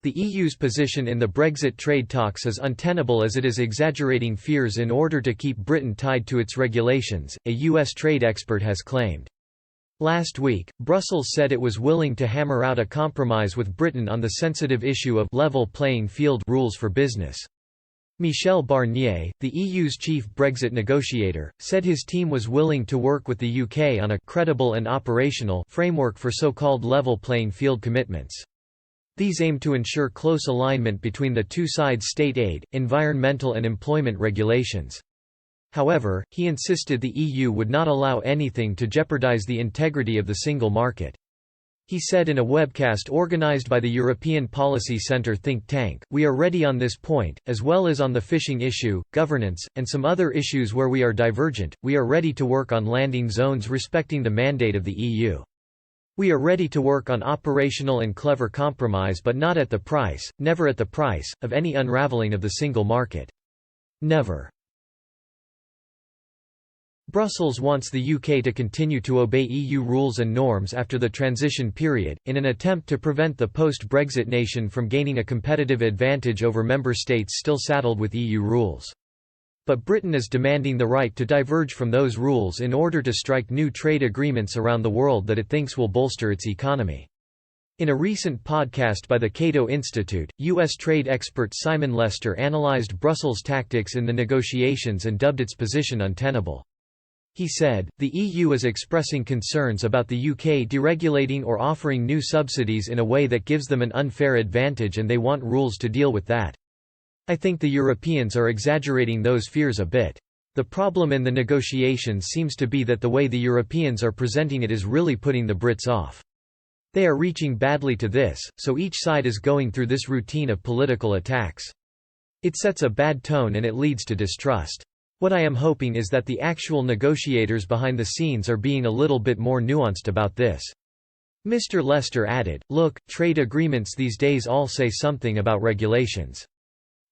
The EU's position in the Brexit trade talks is untenable as it is exaggerating fears in order to keep Britain tied to its regulations, a US trade expert has claimed. Last week, Brussels said it was willing to hammer out a compromise with Britain on the sensitive issue of level playing field rules for business. Michel Barnier, the EU's chief Brexit negotiator, said his team was willing to work with the UK on a credible and operational framework for so-called level playing field commitments. These aim to ensure close alignment between the two sides' state aid, environmental and employment regulations. However, he insisted the EU would not allow anything to jeopardize the integrity of the single market. He said in a webcast organized by the European Policy Centre think tank, "We are ready on this point, as well as on the fishing issue, governance, and some other issues where we are divergent. We are ready to work on landing zones respecting the mandate of the EU. We are ready to work on operational and clever compromise, but not at the price, never at the price, of any unraveling of the single market. Never." Brussels wants the UK to continue to obey EU rules and norms after the transition period, in an attempt to prevent the post-Brexit nation from gaining a competitive advantage over member states still saddled with EU rules. But Britain is demanding the right to diverge from those rules in order to strike new trade agreements around the world that it thinks will bolster its economy. In a recent podcast by the Cato Institute, U.S. trade expert Simon Lester analyzed Brussels' tactics in the negotiations and dubbed its position untenable. He said, "The EU is expressing concerns about the UK deregulating or offering new subsidies in a way that gives them an unfair advantage, and they want rules to deal with that. I think the Europeans are exaggerating those fears a bit. The problem in the negotiations seems to be that the way the Europeans are presenting it is really putting the Brits off. They are reaching badly to this, so each side is going through this routine of political attacks. It sets a bad tone and it leads to distrust. What I am hoping is that the actual negotiators behind the scenes are being a little bit more nuanced about this." Mr. Lester added, "Look, trade agreements these days all say something about regulations.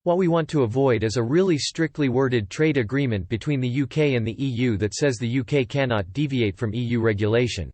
What we want to avoid is a really strictly worded trade agreement between the UK and the EU that says the UK cannot deviate from EU regulation."